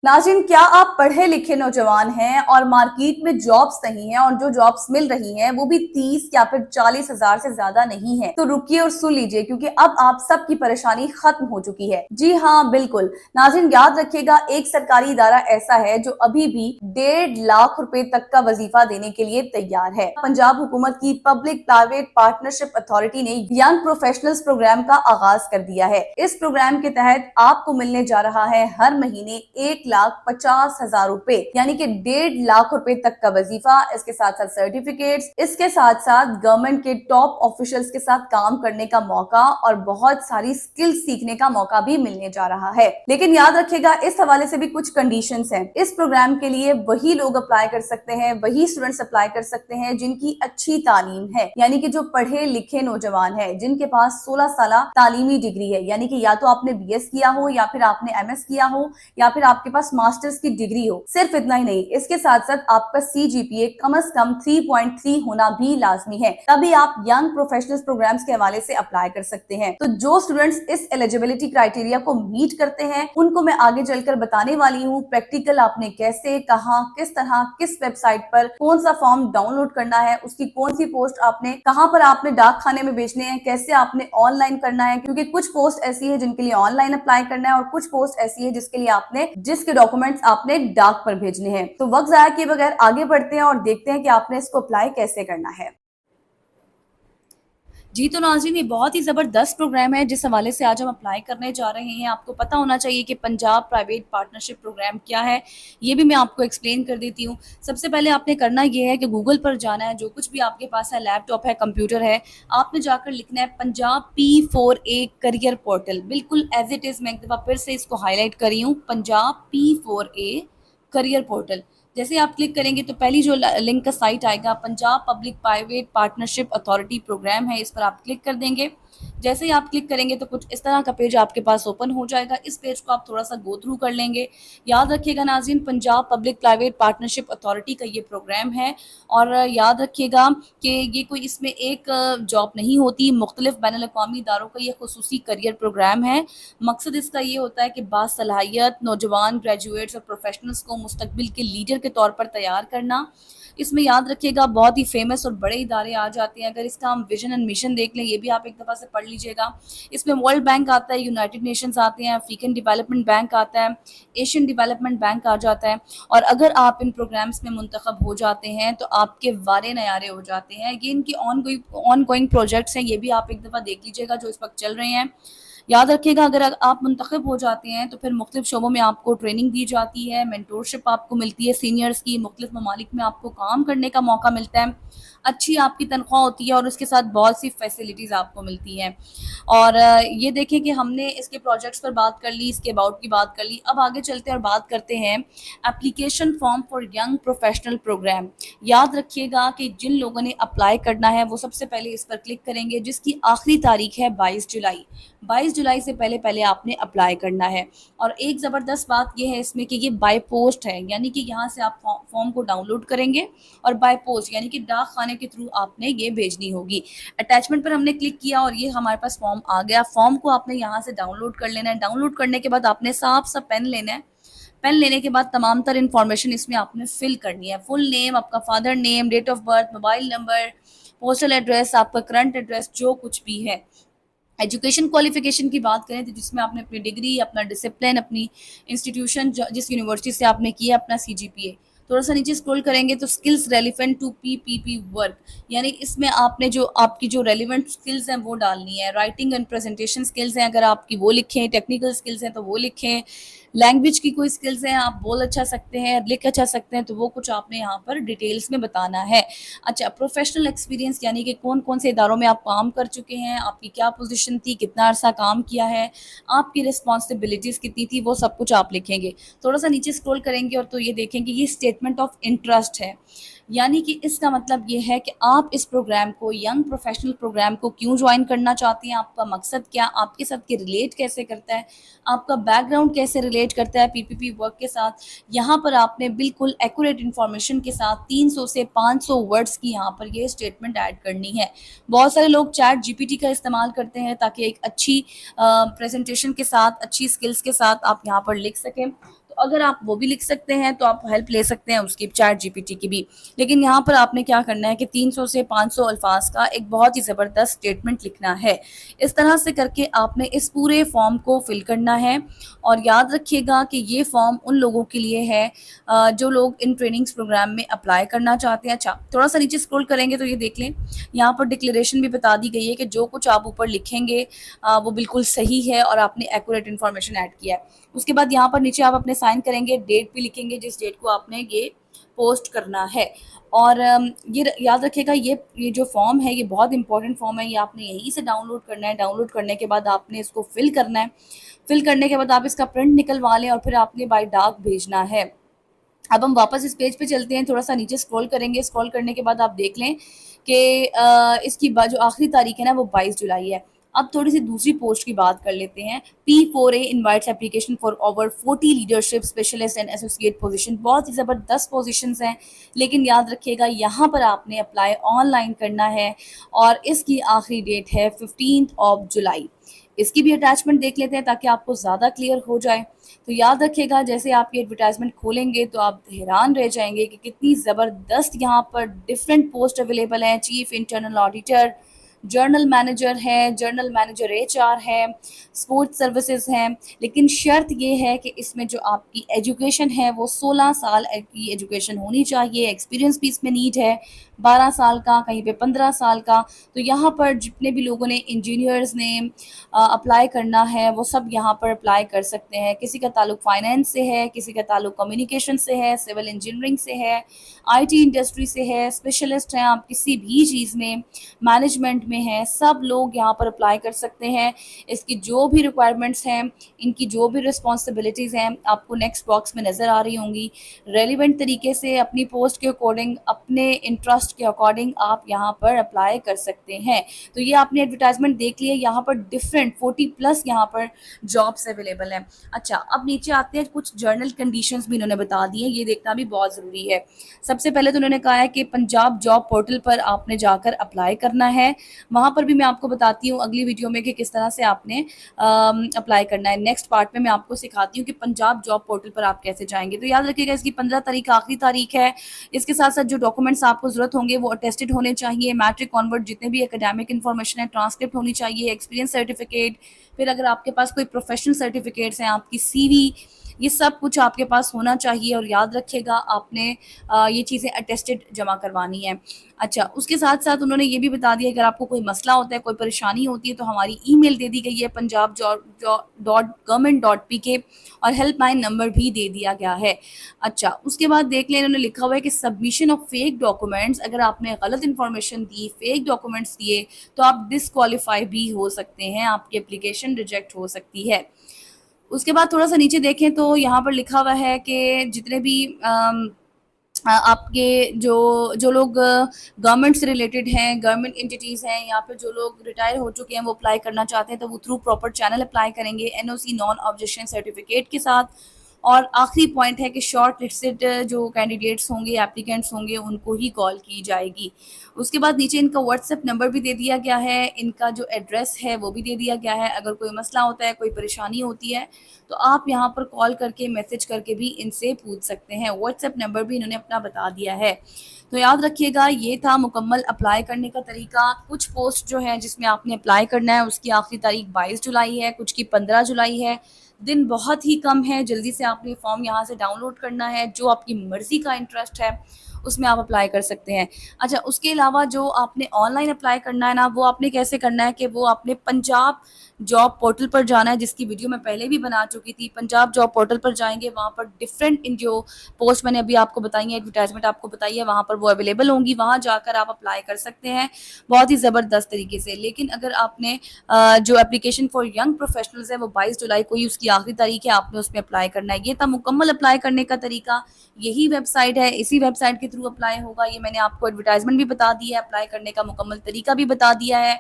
नाज़रीन, क्या आप पढ़े लिखे नौजवान हैं और मार्केट में जॉब्स नहीं हैं और जो जॉब्स मिल रही हैं वो भी 30 या फिर 40,000 से ज्यादा नहीं है? तो रुकिए और सुन लीजिए, क्योंकि अब आप सबकी परेशानी खत्म हो चुकी है। जी हाँ, बिल्कुल। नाज़रीन, याद रखिएगा, एक सरकारी इदारा ऐसा है जो अभी भी 1.5 लाख रुपए तक का वजीफा देने के लिए तैयार है। पंजाब हुकूमत की पब्लिक प्राइवेट पार्टनरशिप अथॉरिटी ने यंग प्रोफेशनल्स प्रोग्राम का आगाज कर दिया है। इस प्रोग्राम के तहत आपको मिलने जा रहा है हर महीने 1,50,000 रुपए, यानी कि 1.5 लाख रुपए तक का वजीफा। इसके साथ साथ सर्टिफिकेट्स, इसके साथ साथ गवर्नमेंट के टॉप ऑफिशियल्स के साथ काम करने का मौका और बहुत सारी स्किल्स सीखने का मौका भी मिलने जा रहा है। लेकिन याद रखिएगा, इस हवाले से भी कुछ कंडीशंस हैं। इस प्रोग्राम के लिए वही लोग अप्लाई कर सकते हैं, वही स्टूडेंट्स अप्लाई कर सकते हैं जिनकी अच्छी तालीम है, यानी कि जो पढ़े लिखे नौजवान है, जिनके पास 16 साल तालीमी डिग्री है, यानी कि या तो आपने बीएस किया हो या फिर आपने एमएस किया हो या फिर आपके पास मास्टर्स की डिग्री हो। सिर्फ इतना ही नहीं, इसके साथ साथ आपका सीजीपीए कम से कम 3.3 होना भी लाजमी है, तभी आप यंग प्रोफेशनल्स प्रोग्राम्स के हवाले से अप्लाई कर सकते हैं। तो जो स्टूडेंट्स इस एलिजिबिलिटी क्राइटेरिया को मीट करते हैं, उनको मैं आगे चलकर बताने वाली हूँ प्रैक्टिकल आपने कैसे, कहाँ, किस तरह, किस वेबसाइट पर कौन सा फॉर्म डाउनलोड करना है, उसकी कौन सी पोस्ट आपने कहाँ पर आपने डाक खाने में भेजने हैं, कैसे आपने ऑनलाइन करना है, क्योंकि कुछ पोस्ट ऐसी है जिनके लिए ऑनलाइन अप्लाई करना है और कुछ पोस्ट ऐसी है जिसके लिए आपने जिसके डॉक्यूमेंट्स आपने डाक पर भेजने हैं। तो वक्त जाया किए बगैर आगे बढ़ते हैं और देखते हैं कि आपने इसको अप्लाई कैसे करना है। जी तो नाज़रीन, ये बहुत ही ज़बरदस्त प्रोग्राम है जिस हवाले से आज हम अप्लाई करने जा रहे हैं। आपको पता होना चाहिए कि पंजाब प्राइवेट पार्टनरशिप प्रोग्राम क्या है, ये भी मैं आपको एक्सप्लेन कर देती हूँ। सबसे पहले आपने करना ये है कि गूगल पर जाना है, जो कुछ भी आपके पास है, लैपटॉप है, कंप्यूटर है, आपने जाकर लिखना है पंजाब P4A करियर पोर्टल। बिल्कुल एज इट इज़, मैं एक दफ़ा फिर से इसको हाईलाइट करी हूँ, पंजाब P4A करियर पोर्टल। जैसे आप क्लिक करेंगे तो पहली जो लिंक का साइट आएगा, Punjab public private partnership authority programme है, इस पर आप क्लिक कर देंगे। जैसे ही आप क्लिक करेंगे तो कुछ इस तरह का पेज आपके पास ओपन हो जाएगा। इस पेज को आप थोड़ा सा गो थ्रू कर लेंगे। याद रखिएगा नाज़रीन, Punjab public private partnership authority का ये प्रोग्राम है और याद रखिएगा कि ये कोई इसमें एक जॉब नहीं होती, मुख्तलिफ बैनुल अक़वामी इदारों का ये खुसूसी करियर प्रोग्राम है। मकसद इसका ये होता है कि बासलाहियत नौजवान ग्रेजुएट्स और प्रोफेशनल्स को मुस्तकबिल के लीडर के तौर पर तैयार करना। इसमें याद रखिएगा बहुत ही फेमस और बड़े इदारे आ जाते हैं। अगर इसका हम विजन एंड मिशन देख लें, ये भी आप एक दफ़ा से पढ़ लीजिएगा। इसमें वर्ल्ड बैंक आता है, यूनाइटेड नेशंस आते हैं, अफ्रीकन डेवलपमेंट बैंक आता है, एशियन डेवलपमेंट बैंक आ जाता है। और अगर आप इन प्रोग्राम्स में मुंतखब हो जाते हैं तो आपके वारे नयारे हो जाते हैं। ये इनकी ऑन गोइंग प्रोजेक्ट्स हैं, ये भी आप एक दफ़ा देख लीजिएगा जो इस वक्त चल रहे हैं। याद रखिएगा, अगर आप मुंतखब हो जाते हैं तो फिर मुख्तलिफ शोबों में आपको ट्रेनिंग दी जाती है, मेंटोरशिप आपको मिलती है सीनियर्स की, मुख्तलिफ ममालिक में आपको काम करने का मौका मिलता है, अच्छी आपकी तनख्वाह होती है और उसके साथ बहुत सी फैसिलिटीज़ आपको मिलती हैं। और ये देखें कि हमने इसके प्रोजेक्ट्स पर बात कर ली, इसके अबाउट की बात कर ली। अब आगे चलते हैं और बात करते हैं application form for young professional programme. याद रखिएगा कि जिन लोगों ने अप्लाई करना है वो सबसे पहले इस पर क्लिक करेंगे, जिसकी आखिरी तारीख है 22 जुलाई। 22 जुलाई से पहले पहले आपने अप्लाई करना है। और एक ज़बरदस्त बात यह है इसमें कि ये बाय पोस्ट है, यानी कि यहाँ से आप फॉर्म को डाउनलोड करेंगे और बाय पोस्ट यानी कि डाक खाने के थ्रू आपने ये भेजनी होगी। अटैचमेंट पर हमने क्लिक किया और ये हमारे पास फॉर्म आ गया। फॉर्म को आपने यहाँ से डाउनलोड कर लेना है। डाउनलोड करने के बाद आपने साफ सा पेन लेना है। पेन लेने के बाद तमाम तर इन्फॉर्मेशन इसमें आपने फिल करनी है। फुल नेम, आपका father name, date of birth, mobile number, postal address, आपका करंट एड्रेस, जो कुछ भी है। एजुकेशन क्वालिफिकेशन की बात करें तो जिसमें आपने अपनी डिग्री, अपना डिसिप्लिन, अपनी इंस्टीट्यूशन जिस यूनिवर्सिटी से आपने किया, अपना सीजीपीए। थोड़ा सा नीचे स्क्रॉल करेंगे तो skills relevant to PPP work, यानी इसमें आपने जो आपकी जो रेलिवेंट स्किल्स हैं वो डालनी है। राइटिंग एंड प्रेजेंटेशन स्किल्स हैं अगर आपकी, वो लिखें। टेक्निकल स्किल्स हैं तो वो लिखें। लैंग्वेज की कोई स्किल्स हैं, आप बोल अच्छा सकते हैं, लिख अच्छा सकते हैं, तो वो कुछ आपने यहाँ पर डिटेल्स में बताना है। अच्छा, प्रोफेशनल एक्सपीरियंस यानी कि कौन कौन से इदारों में आप काम कर चुके हैं, आपकी क्या पोजीशन थी, कितना अरसा काम किया है, आपकी रिस्पॉन्सिबिलिटीज़ कितनी थी, वो सब कुछ आप लिखेंगे। थोड़ा सा नीचे स्क्रॉल करेंगे और तो ये देखेंगे ये स्टेटमेंट ऑफ इंटरेस्ट है, यानी कि इसका मतलब ये है कि आप इस प्रोग्राम को, यंग प्रोफेशनल प्रोग्राम को क्यों ज्वाइन करना चाहते हैं, आपका मकसद क्या, आपके साथ के रिलेट कैसे करता है, आपका बैकग्राउंड कैसे रिलेट करता है पीपीपी वर्क के साथ। यहाँ पर आपने बिल्कुल एक्यूरेट इन्फॉर्मेशन के साथ 300 से 500 वर्ड्स की यहाँ पर ये स्टेटमेंट ऐड करनी है। बहुत सारे लोग चैट जीपीटी का इस्तेमाल करते हैं ताकि एक अच्छी प्रेजेंटेशन के साथ, अच्छी स्किल्स के साथ आप यहाँ पर लिख सकें। तो اگر آپ وہ بھی لکھ سکتے ہیں تو آپ ہیلپ لے سکتے ہیں اس کی چیٹ جی پی ٹی کی بھی. لیکن یہاں پر آپ نے کیا کرنا ہے کہ 300 سے 500 الفاظ کا ایک بہت ہی زبردست اسٹیٹمنٹ لکھنا ہے. اس طرح سے کر کے آپ نے اس پورے فارم کو فل کرنا ہے. اور یاد رکھیے گا کہ یہ فارم ان لوگوں کے لیے ہے جو لوگ ان ٹریننگز پروگرام میں اپلائی کرنا چاہتے ہیں. اچھا تھوڑا سا نیچے اسکرول کریں گے تو یہ دیکھ لیں یہاں پر ڈکلیریشن بھی بتا دی گئی ہے کہ جو کچھ آپ اوپر لکھیں گے وہ بالکل صحیح ہے اور آپ نے ایکوریٹ انفارمیشن ایڈ کیا ہے. اس کے بعد یہاں پر نیچے آپ اپنے سائن کریں گے, ڈیٹ بھی لکھیں گے جس ڈیٹ کو آپ نے یہ پوسٹ کرنا ہے. اور یہ یاد رکھیے گا یہ جو فارم ہے یہ بہت امپورٹنٹ فارم ہے, یہ آپ نے یہیں سے ڈاؤن لوڈ کرنا ہے. ڈاؤن لوڈ کرنے کے بعد آپ نے اس کو فل کرنا ہے. فل کرنے کے بعد آپ اس کا پرنٹ نکلوا لیں اور پھر آپ نے بائی ڈاک بھیجنا ہے. اب ہم واپس اس پیج پہ چلتے ہیں, تھوڑا سا نیچے اسکرول کریں گے. اسکرول کرنے کے بعد آپ دیکھ لیں کہ اس کی جو آخری تاریخ ہے نا وہ 22 جولائی ہے. اب تھوڑی سی دوسری پوسٹ کی بات کر لیتے ہیں. P4A invites application for over 40 leadership specialist and associate position. بہت ہی زبردست پوزیشنز ہیں, لیکن یاد رکھیے گا یہاں پر آپ نے اپلائی آن لائن کرنا ہے اور اس کی آخری ڈیٹ ہے 15 جولائی. اس کی بھی اٹیچمنٹ دیکھ لیتے ہیں تاکہ آپ کو زیادہ کلیئر ہو جائے. تو یاد رکھیے گا جیسے آپ یہ ایڈورٹائزمنٹ کھولیں گے تو آپ حیران رہ جائیں گے کہ کتنی زبردست یہاں پر ڈفرینٹ پوسٹ اویلیبل ہیں. Chief internal auditor, general manager ہے, جرنل مینیجر HR ہے, اسپورٹس سروسز ہیں. لیکن شرط یہ ہے کہ اس میں جو آپ کی ایجوکیشن ہے وہ 16 سال کی ایجوکیشن ہونی چاہیے. ایکسپیرینس بھی اس میں نیڈ ہے 12 سال کا, کہیں پہ 15 سال کا. تو یہاں پر جتنے بھی لوگوں نے انجینئرز نے اپلائی کرنا ہے وہ سب یہاں پر اپلائی کر سکتے ہیں. کسی کا تعلق فائنینس سے ہے, کسی کا تعلق کمیونیکیشن سے ہے, سول انجینئرنگ سے ہے, IT انڈسٹری سے ہے, اسپیشلسٹ ہیں آپ کسی بھی چیز میں, مینجمنٹ میں ہیں, سب لوگ یہاں پر اپلائی کر سکتے ہیں. اس کی جو بھی ریکوائرمنٹس ہیں, ان کی جو بھی رسپانسبلٹیز ہیں آپ کو نیکسٹ باکس میں نظر آ رہی ہوں گی. ریلیونٹ طریقے سے اپنی پوسٹ کے اکارڈنگ, اپنے انٹرسٹ کے اکارڈنگ آپ یہاں پر اپلائی کر سکتے ہیں. تو یہ آپ نے ایڈورٹائزمنٹ دیکھ لی ہے, یہاں پر ڈفرینٹ 40+ یہاں پر جابس اویلیبل ہیں. اچھا اب نیچے آتے ہیں, کچھ جرنل کنڈیشنز بھی انہوں نے بتا دی ہیں, یہ دیکھنا بھی بہت ضروری ہے. سب سے پہلے تو انہوں نے کہا ہے کہ پنجاب جاب پورٹل پر آپ نے جا کر اپلائی کرنا ہے. وہاں پر بھی میں آپ کو بتاتی ہوں اگلی ویڈیو میں کہ کس طرح سے آپ نے اپلائی کرنا ہے. نیکسٹ پارٹ میں آپ کو سکھاتی ہوں کہ پنجاب جاب پورٹل پر آپ کیسے جائیں گے. تو یاد رکھیے گا اس کی 15 تاریخ آخری تاریخ ہے. اس کے ساتھ ساتھ جو ڈاکومنٹس آپ کو ضرورت ہوں گے وہ اٹیسٹڈ ہونے چاہیے. میٹرک کنورٹ جتنے بھی اکیڈیمک انفارمیشن ہے, ٹرانسکرپٹ ہونی چاہیے, ایکسپیرینس سرٹیفکیٹ, پھر اگر آپ کے پاس کوئی پروفیشنل سرٹیفکیٹس ہیں, آپ کی CV, یہ سب کچھ آپ کے پاس ہونا چاہیے. اور یاد رکھیے گا آپ نے یہ چیزیں اٹیسٹڈ جمع کروانی ہیں. اچھا اس کے ساتھ ساتھ انہوں نے یہ بھی بتا دیا اگر آپ کو کوئی مسئلہ ہوتا ہے, کوئی پریشانی ہوتی ہے تو ہماری ای میل دے دی گئی ہے punjab.government.pk اور ہیلپ لائن نمبر بھی دے دیا گیا ہے. اچھا اس کے بعد دیکھ لیں, انہوں نے لکھا ہوا ہے کہ سبمیشن آف فیک ڈاکومنٹس, اگر آپ نے غلط انفارمیشن دی, فیک ڈاکومنٹس دیے تو آپ ڈسکوالیفائی بھی ہو سکتے ہیں, آپ کی اپلیکیشن ریجیکٹ ہو سکتی ہے. اس کے بعد تھوڑا سا نیچے دیکھیں تو یہاں پر لکھا ہوا ہے کہ جتنے بھی آپ کے جو لوگ گورنمنٹ سے ریلیٹڈ ہیں, گورنمنٹ انٹیٹیز ہیں, یا پھر جو لوگ ریٹائر ہو چکے ہیں وہ اپلائی کرنا چاہتے ہیں تو وہ تھرو پراپر چینل اپلائی کریں گے NOC نان آبجیکشن سرٹیفکیٹ کے ساتھ. اور آخری پوائنٹ ہے کہ شارٹ لسٹڈ جو کینڈیڈیٹس ہوں گے, اپلیکینٹس ہوں گے, ان کو ہی کال کی جائے گی. اس کے بعد نیچے ان کا واٹس ایپ نمبر بھی دے دیا گیا ہے, ان کا جو ایڈریس ہے وہ بھی دے دیا گیا ہے. اگر کوئی مسئلہ ہوتا ہے, کوئی پریشانی ہوتی ہے تو آپ یہاں پر کال کر کے, میسج کر کے بھی ان سے پوچھ سکتے ہیں. واٹس ایپ نمبر بھی انہوں نے اپنا بتا دیا ہے. تو یاد رکھیے گا یہ تھا مکمل اپلائی کرنے کا طریقہ. کچھ پوسٹ جو ہے جس میں آپ نے اپلائی کرنا ہے اس کی آخری تاریخ 22 جولائی ہے, کچھ کی 15 جولائی ہے. دن بہت ہی کم ہے, جلدی سے آپ نے فارم یہاں سے ڈاؤن لوڈ کرنا ہے. جو آپ کی مرضی کا انٹرسٹ ہے اس میں آپ اپلائی کر سکتے ہیں. اچھا اس کے علاوہ جو آپ نے آن لائن اپلائی کرنا ہے نا, وہ آپ نے کیسے کرنا ہے کہ وہ آپ نے پنجاب جاب پورٹل پر جانا ہے, جس کی ویڈیو میں پہلے بھی بنا چکی تھی. پنجاب جاب پورٹل پر جائیں گے, وہاں پر ڈفرینٹ ان جو پوسٹ میں نے ابھی آپ کو بتائی ہیں, ایڈورٹائزمنٹ آپ کو بتائی ہے, وہاں پر وہ اویلیبل ہوں گی. وہاں جا کر آپ اپلائی کر سکتے ہیں بہت ہی زبردست طریقے سے. لیکن اگر آپ نے جو اپلیکیشن فار ینگ پروفیشنلز ہے وہ 22 جولائی کو ہی اس کی آخری تاریخ ہے, آپ نے اس میں اپلائی کرنا ہے. یہ تھا مکمل اپلائی کرنے کا طریقہ. یہی ویب سائٹ ہے, اسی ویب سائٹ کے تھرو اپلائی ہوگا. یہ میں نے آپ کو ایڈورٹائزمنٹ بھی بتا دی ہے, اپلائی کرنے کا مکمل طریقہ بھی بتا دیا ہے.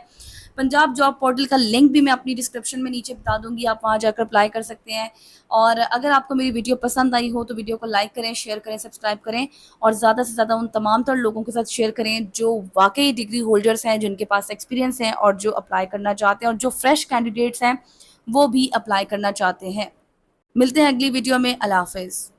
پنجاب جاب پورٹل کا لنک بھی میں اپنی ڈسکرپشن میں نیچے بتا دوں گی, آپ وہاں جا کر اپلائی کر سکتے ہیں. اور اگر آپ کو میری ویڈیو پسند آئی ہو تو ویڈیو کو لائک کریں, شیئر کریں, سبسکرائب کریں, اور زیادہ سے زیادہ ان تمام تر لوگوں کے ساتھ شیئر کریں جو واقعی ڈگری ہولڈرز ہیں, جن کے پاس ایکسپیرینس ہیں اور جو اپلائی کرنا چاہتے ہیں, اور جو فریش کینڈیڈیٹس ہیں وہ بھی اپلائی کرنا چاہتے ہیں. ملتے ہیں اگلی ویڈیو میں. اللہ حافظ.